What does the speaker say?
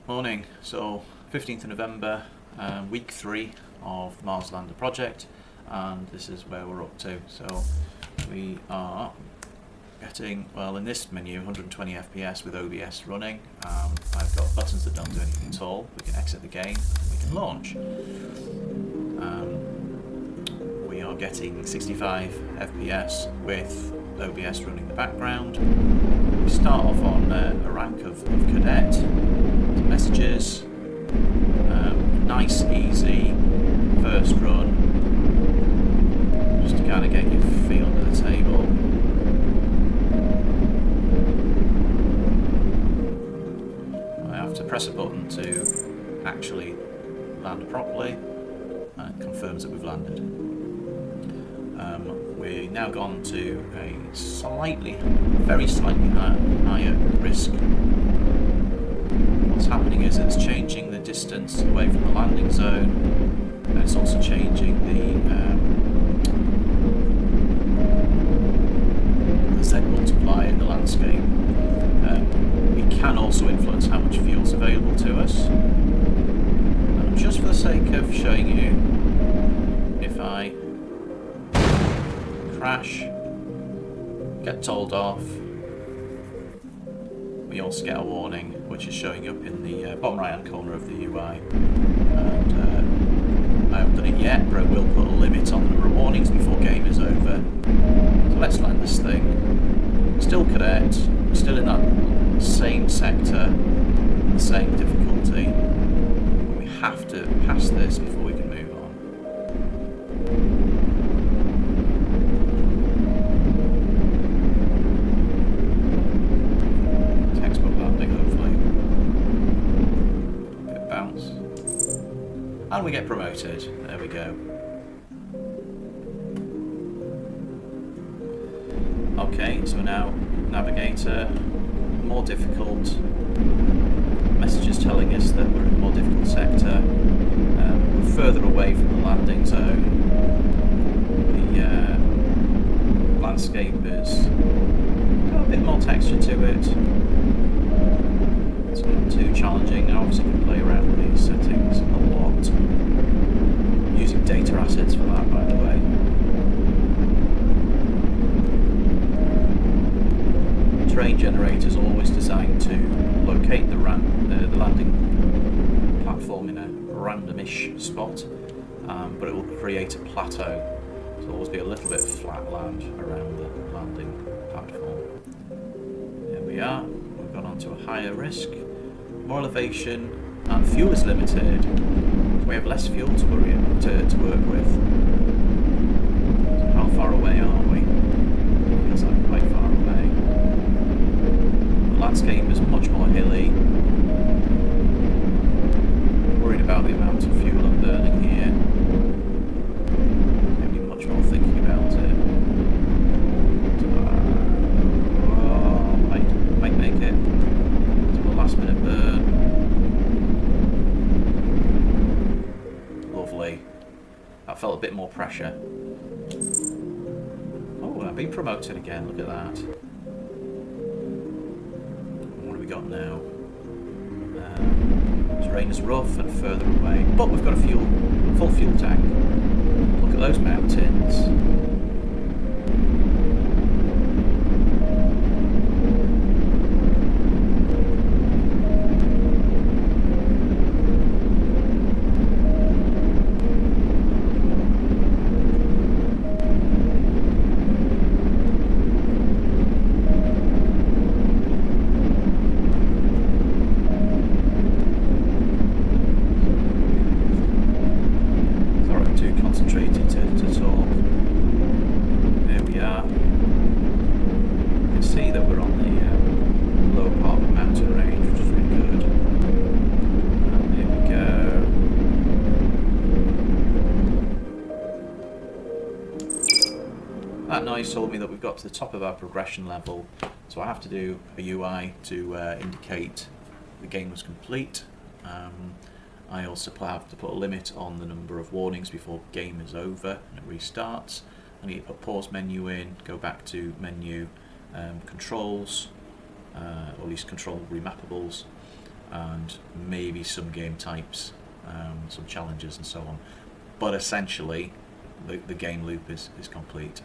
Morning. So, 15th of November, week 3 of the Mars Lander project, and this is where we're up to. So, we are getting, well, in this menu, 120 FPS with OBS running. I've got buttons that don't do anything at all. We can exit the game and we can launch. We are getting 65 FPS with OBS running in the background. We start off on a rank of cadet. Some messages. Nice, easy first run. Just to kind of get your feet under the table. I have to press a button to actually land properly, and it confirms that we've landed. We're now gone to a very slightly higher risk. What's happening is it's changing the distance away from the landing zone, and it's also changing the Z multiplier in the landscape. We can also influence how much fuel is available to us. And just for the sake of showing you, if I crash, get told off, we also get a warning which is showing up in the bottom right hand corner of the UI. And I haven't done it yet, but I will put a limit on the number of warnings before game is over. So let's land this thing. Still cadet, still in that same sector, the same difficulty. We have to pass this before we can move on. And we get promoted. There we go. Okay, so now navigator, more difficult. Messages telling us that we're in a more difficult sector. We're further away from the landing zone. The landscape has got a bit more texture to it. It's not too challenging. I obviously can play around with these settings a lot. Using data assets for that, by the way. The terrain generator is always designed to locate the landing platform in a randomish spot, but it will create a plateau. So there'll always be a little bit of flat land around the landing platform. Here we are. We've gone on to a higher risk. More elevation, and fuel is limited. We have less fuel to work with. So how far away are we? Because I'm quite far away. The landscape is much more hilly. Worried about the amount of fuel I'm burning here. Maybe much more thinking about it. Might make it. Last minute burn. Lovely. That felt a bit more pressure. Oh, I've been promoted again, look at that. What have we got now? Terrain is rough and further away, but we've got a full fuel tank. Look at those mountains. That noise told me that we've got to the top of our progression level, so I have to do a UI to indicate the game was complete. I also have to put a limit on the number of warnings before game is over and it restarts. I need to put pause menu in, go back to menu, controls, or at least control remappables, and maybe some game types, some challenges and so on. But essentially, the game loop is complete.